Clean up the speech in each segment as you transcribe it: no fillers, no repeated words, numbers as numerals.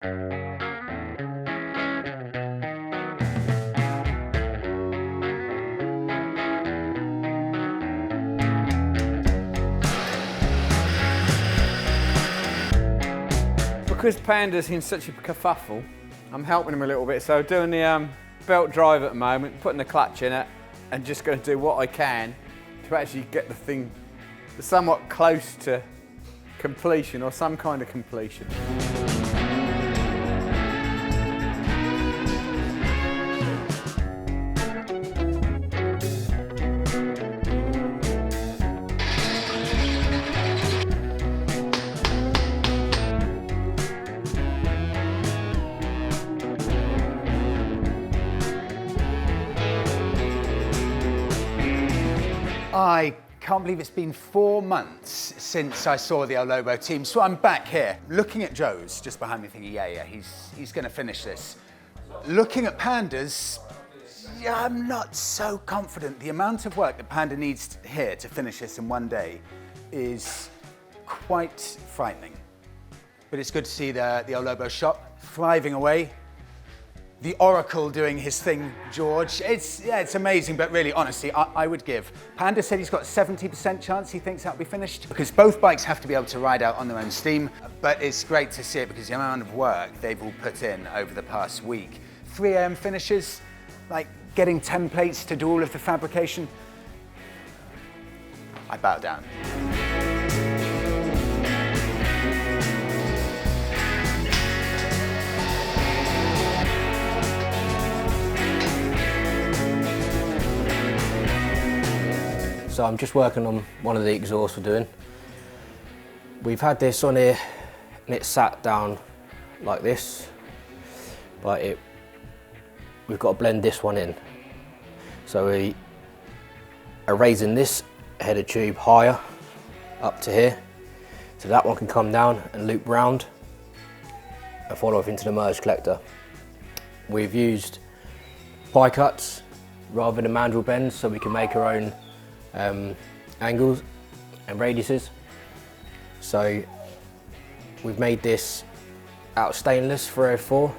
Because Panda's in such a kerfuffle, I'm helping him a little bit. So doing the belt drive at the moment, putting the clutch in it, and just going to do what I can to actually get the thing somewhat close to completion, or some kind of completion. I can't believe it's been 4 months since I saw the Lobo team, so I'm back here looking at Joe's just behind me thinking, yeah, he's going to finish this. Looking at Panda's, yeah, I'm not so confident. The amount of work that Panda needs here to finish this in one day is quite frightening. But it's good to see the Lobo shop thriving away. The Oracle doing his thing, George. It's amazing, but really, honestly, I would give. Panda said he's got a 70% chance he thinks that'll be finished, because both bikes have to be able to ride out on their own steam, but it's great to see it because the amount of work they've all put in over the past week. 3 AM finishes, like getting templates to do all of the fabrication. I bow down. So I'm just working on one of the exhausts we're doing. We've had this on here and it's sat down like this, but we've got to blend this one in. So we are raising this header tube higher up to here, so that one can come down and loop round and follow off into the merge collector. We've used pie cuts rather than mandrel bends, so we can make our own angles and radiuses. So we've made this out of stainless 304.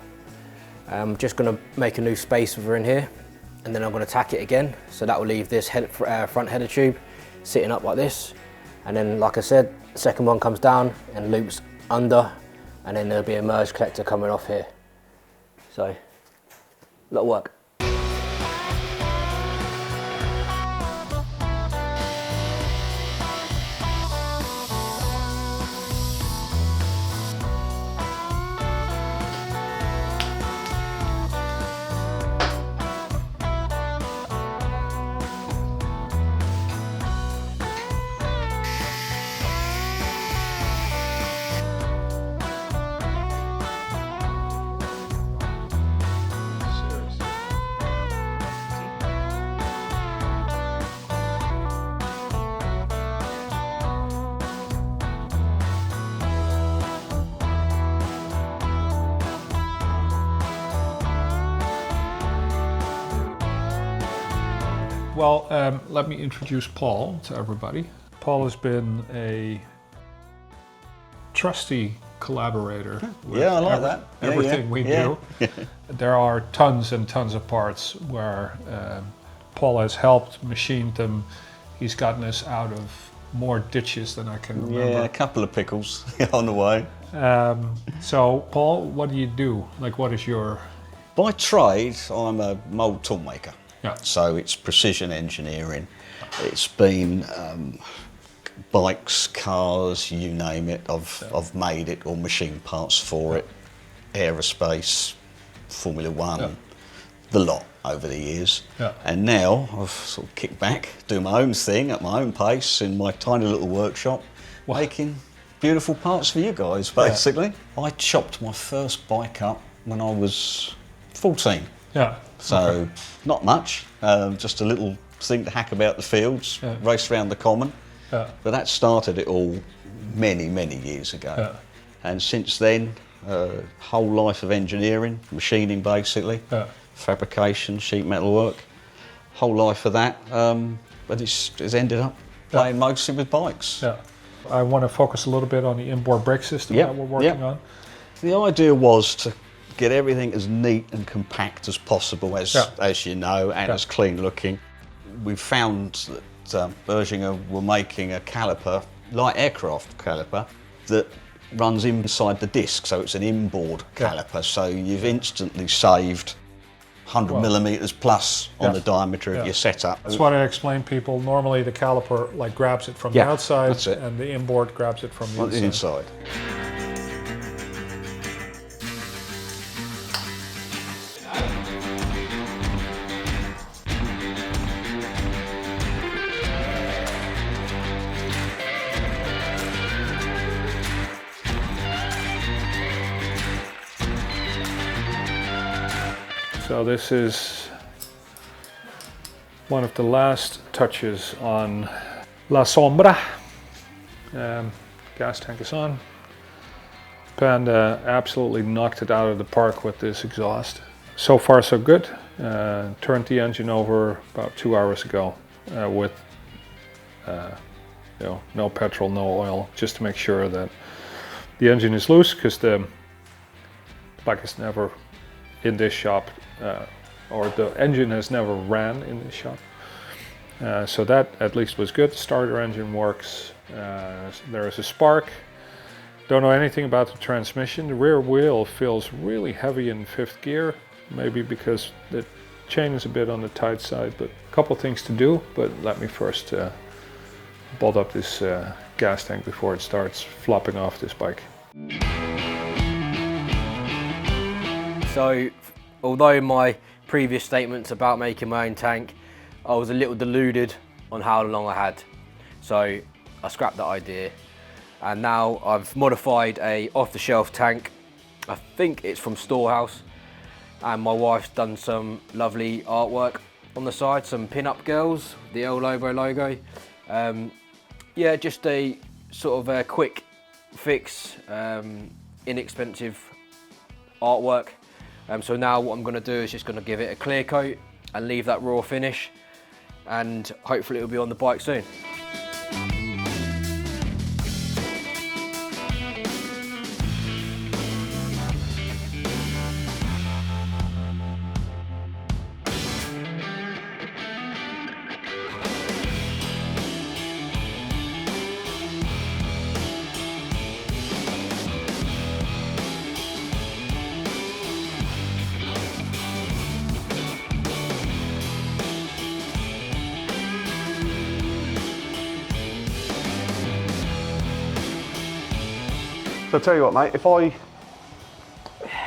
I'm just going to make a new spacer in here, and then I'm going to tack it again, so that will leave this front header tube sitting up like this, and then like I said, the second one comes down and loops under, and then there'll be a merge collector coming off here. So a lot of work. Well, let me introduce Paul to everybody. Paul has been a trusty collaborator with I like that. everything we do. There are tons and tons of parts where Paul has helped, machined them. He's gotten us out of more ditches than I can remember. Yeah, a couple of pickles on the way. So, Paul, what do you do? Like, what is your... By trade, I'm a mould tool maker. Yeah. So it's precision engineering. It's been bikes, cars, you name it. I've made it or machined parts for it. Aerospace, Formula One, the lot over the years. Yeah. And now I've sort of kicked back, doing my own thing at my own pace in my tiny little workshop, making beautiful parts for you guys, basically. Yeah. I chopped my first bike up when I was 14. Yeah. So, not much, just a little thing to hack about the fields, race around the common. Yeah. But that started it all many, many years ago. Yeah. And since then, whole life of engineering, machining basically, fabrication, sheet metal work, whole life of that. But it's ended up playing mostly with bikes. Yeah. I want to focus a little bit on the inboard brake system that we're working on. The idea was to get everything as neat and compact as possible, as you know, and as clean looking. We found that Berginger were making a caliper, light aircraft caliper, that runs inside the disc, so it's an inboard caliper, so you've instantly saved 100 millimetres plus on the diameter of your setup. That's what I explain people. Normally the caliper like grabs it from the outside and the inboard grabs it from the inside. So this is one of the last touches on La Sombra. Gas tank is on. Panda absolutely knocked it out of the park with this exhaust. So far so good. Turned the engine over about 2 hours ago with no petrol, no oil, just to make sure that the engine is loose, because the bike is never in this shop, or the engine has never ran in this shop. So that at least was good. The starter engine works. There is a spark. Don't know anything about the transmission. The rear wheel feels really heavy in fifth gear, maybe because the chain is a bit on the tight side, but a couple things to do. But let me first bolt up this gas tank before it starts flopping off this bike. So, although my previous statements about making my own tank, I was a little deluded on how long I had. So I scrapped that idea, and now I've modified a off-the-shelf tank. I think it's from Storehouse, and my wife's done some lovely artwork on the side, some pin-up girls, the El Lobo logo. Yeah, just a sort of a quick fix, inexpensive artwork. So now what I'm going to do is just going to give it a clear coat and leave that raw finish, and hopefully it'll be on the bike soon. So I'll tell you what, mate, if I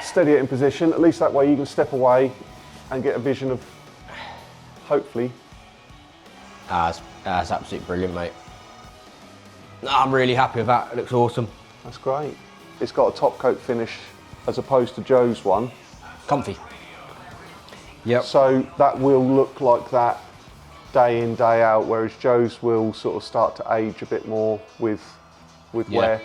steady it in position, at least that way you can step away and get a vision of, hopefully. That's absolutely brilliant, mate. I'm really happy with that. It looks awesome. That's great. It's got a top coat finish as opposed to Joe's one. Comfy. Yep. So that will look like that day in, day out, whereas Joe's will sort of start to age a bit more with wear.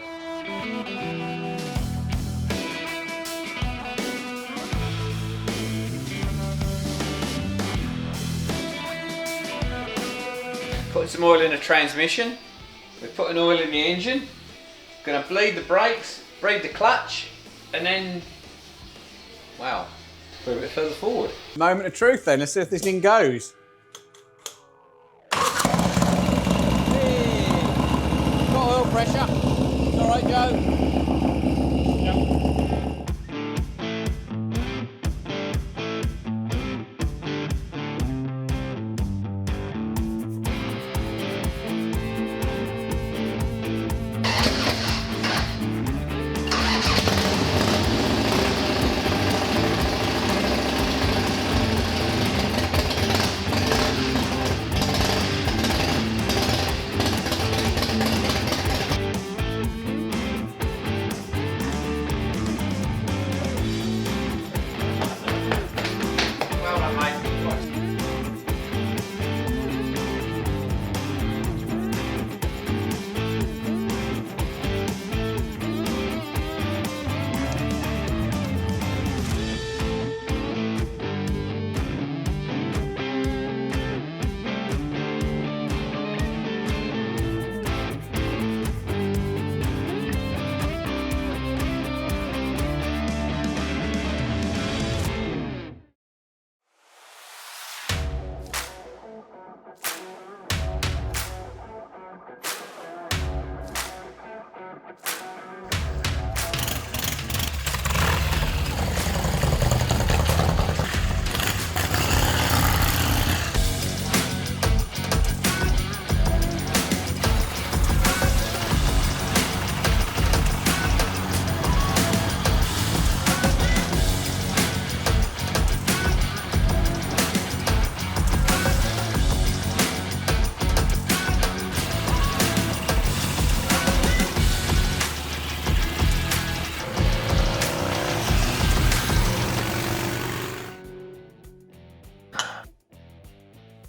Putting some oil in the transmission. We're putting oil in the engine. Gonna bleed the brakes, bleed the clutch, and then, wow, put a bit further forward. Moment of truth then, let's see if this thing goes. Hey. Got oil pressure. It's all right, Joe.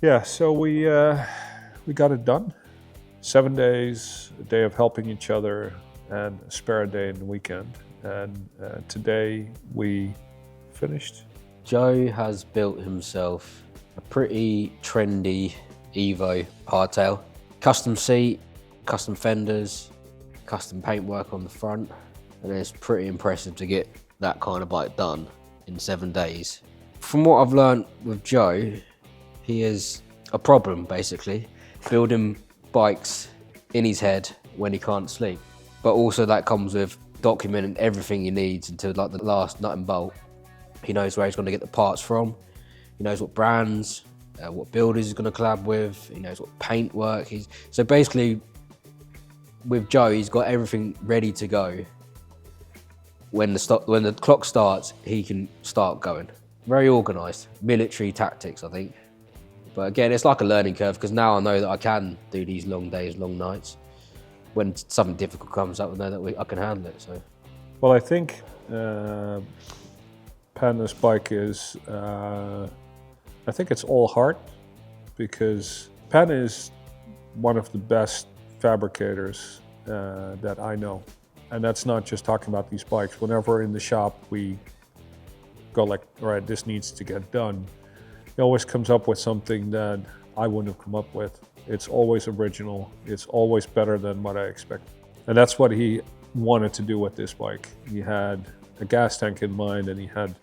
Yeah, so we got it done. 7 days, a day of helping each other, and a spare day in the weekend. And today we finished. Joe has built himself a pretty trendy Evo hardtail. Custom seat, custom fenders, custom paintwork on the front, and it's pretty impressive to get that kind of bike done in 7 days. From what I've learned with Joe, he is a problem basically, building bikes in his head when he can't sleep. But also that comes with documenting everything he needs until like the last nut and bolt. He knows where he's going to get the parts from. He knows what brands, what builders he's going to collab with. He knows what paint work. So basically, with Joe, he's got everything ready to go. When the clock starts, he can start going. Very organised, military tactics, I think. But again, it's like a learning curve because now I know that I can do these long days, long nights. When something difficult comes up, I know that I can handle it. So, well, I think Panda's bike is, I think it's all heart, because Panda is one of the best fabricators that I know. And that's not just talking about these bikes. Whenever in the shop we go like, all right, this needs to get done, he always comes up with something that I wouldn't have come up with. It's always original. It's always better than what I expect. And that's what he wanted to do with this bike. He had a gas tank in mind and he had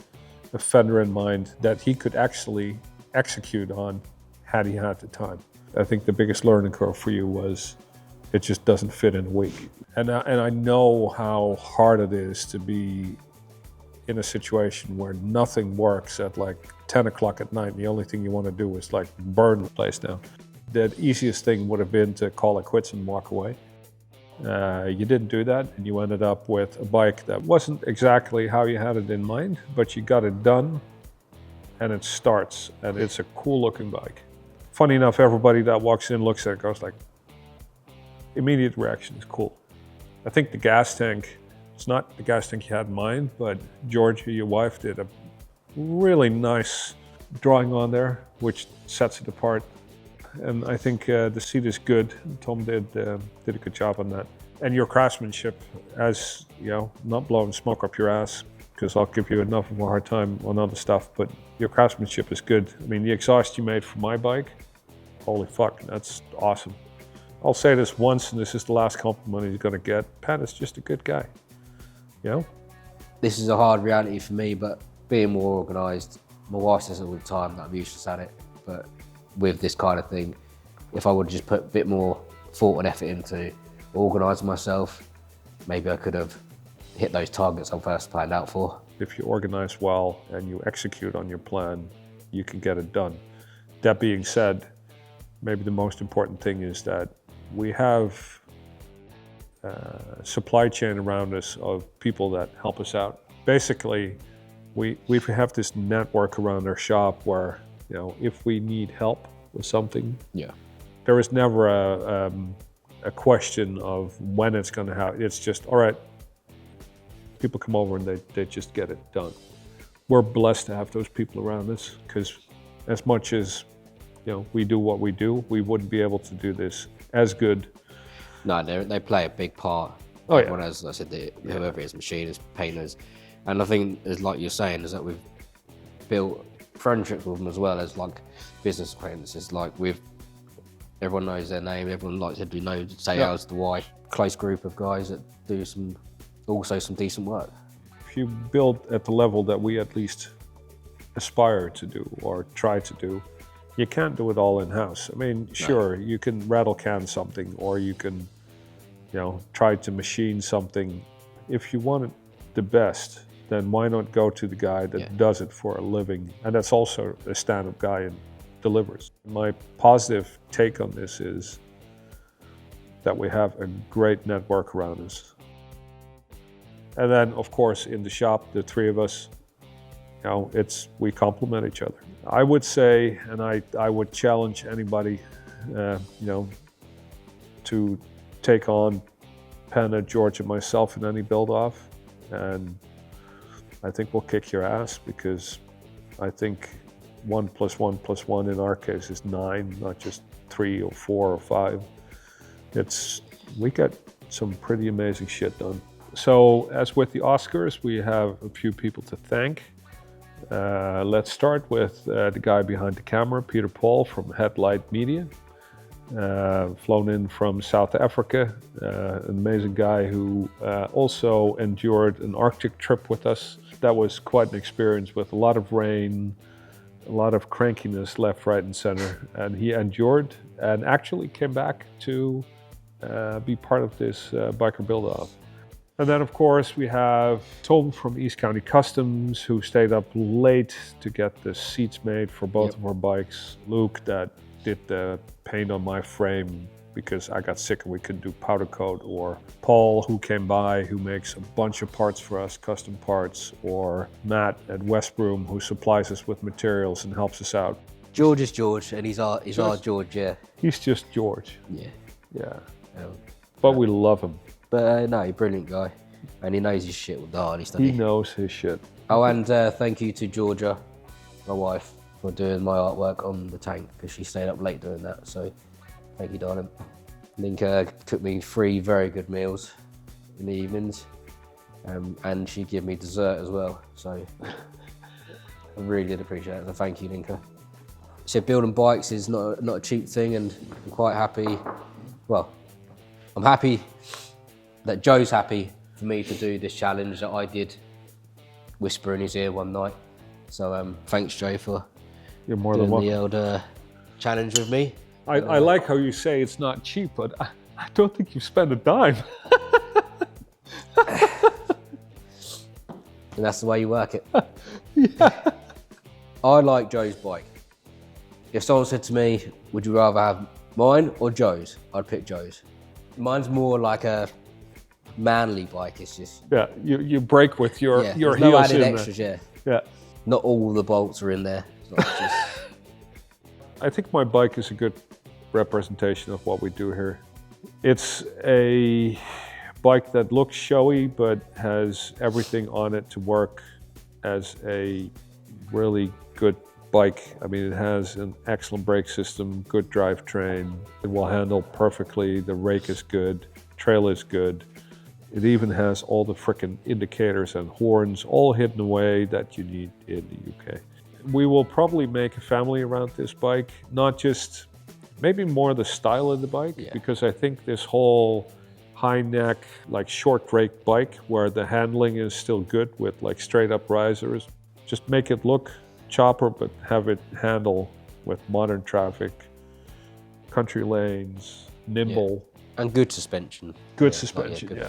a fender in mind that he could actually execute on had he had the time. I think the biggest learning curve for you was it just doesn't fit in a week. And I know how hard it is to be in a situation where nothing works at like 10 o'clock at night. The only thing you want to do is like burn the place down. The easiest thing would have been to call it quits and walk away. You didn't do that, and you ended up with a bike that wasn't exactly how you had it in mind, but you got it done, and it starts, and it's a cool looking bike. Funny enough, everybody that walks in looks at it goes like, immediate reaction is cool. I think the gas tank, it's not the gas tank you had in mind, but Georgia, your wife, did a really nice drawing on there, which sets it apart. And I think the seat is good. Tom did a good job on that. And your craftsmanship, as you know, not blowing smoke up your ass, because I'll give you enough of a hard time on other stuff, but your craftsmanship is good. I mean, the exhaust you made for my bike, holy fuck, that's awesome. I'll say this once, and this is the last compliment he's gonna get. Panda's just a good guy, you know? this is a hard reality for me, but being more organised, my wife says all the time that I'm useless at it, but with this kind of thing, if I would just put a bit more thought and effort into organising myself, maybe I could have hit those targets I first planned out for. If you organize well and you execute on your plan, you can get it done. That being said, maybe the most important thing is that we have a supply chain around us of people that help us out. Basically, we have this network around our shop where, you know, if we need help with something, there is never a question of when it's going to happen. It's just, all right, people come over and they just get it done. We're blessed to have those people around us, because as much as, you know, we do what we do, we wouldn't be able to do this as good. No, they play a big part. Oh, Everyone yeah. has, like I said, whoever it is, machinists, painters. And I think, as like you're saying, is that we've built friendships with them as well as like business acquaintances. Like everyone knows their name, everyone likes to know, say how's the wife. Close group of guys that do some decent work. If you build at the level that we at least aspire to do or try to do, you can't do it all in-house. I mean, sure, you can rattle can something, or you can, you know, try to machine something. If you want it the best, then why not go to the guy that does it for a living? And that's also a stand-up guy and delivers. My positive take on this is that we have a great network around us. And then, of course, in the shop, the three of us, you know, we complement each other. I would say, and I would challenge anybody, you know, to take on Panda, George, and myself in any build-off, and I think we'll kick your ass, because I think 1 + 1 + 1 in our case is 9, not just 3 or 4 or 5. We got some pretty amazing shit done. So as with the Oscars, we have a few people to thank. Let's start with the guy behind the camera, Peter Paul from Headlight Media. Flown in from South Africa, an amazing guy who also endured an Arctic trip with us. That was quite an experience with a lot of rain, a lot of crankiness left, right and center. And he endured and actually came back to be part of this biker build-up. And then of course we have Tom from East County Customs who stayed up late to get the seats made for both of our bikes. Luke that did the paint on my frame because I got sick and we couldn't do powder coat, or Paul who came by who makes a bunch of parts for us, custom parts, or Matt at Westbroom who supplies us with materials and helps us out. George is George, and he's our George, yeah. He's just George. Yeah. Yeah. But we love him. But no, he's a brilliant guy, and he knows his shit with the Harley stuff. He knows his shit. Oh, and thank you to Georgia, my wife, for doing my artwork on the tank, because she stayed up late doing that, so thank you, darling. Linka cooked me 3 very good meals in the evenings, and she gave me dessert as well, so I really did appreciate it, so thank you, Linka. So building bikes is not a cheap thing, and I'm quite happy, well, I'm happy that Joe's happy for me to do this challenge that I did whisper in his ear one night. So thanks, Joe, for You're more doing than welcome. the old challenge with me. I like how you say it's not cheap, but I don't think you've spent a dime. And that's the way you work it. Yeah. I like Joe's bike. If someone said to me, would you rather have mine or Joe's? I'd pick Joe's. Mine's more like a manly bike. It's just you break with your there's heels no added in extras. there. Yeah. Not all the bolts are in there. It's not just... I think my bike is a good representation of what we do here. It's a bike that looks showy but has everything on it to work as a really good bike. I mean, it has an excellent brake system, good drivetrain. It will handle perfectly. The rake is good, trail is good. It even has all the frickin' indicators and horns all hidden away that you need in the UK. We will probably make a family around this bike, not just, maybe more the style of the bike, because I think this whole high neck, like short rake bike where the handling is still good with like straight up risers, just make it look chopper, but have it handle with modern traffic, country lanes, nimble. And good suspension. Good suspension, Good.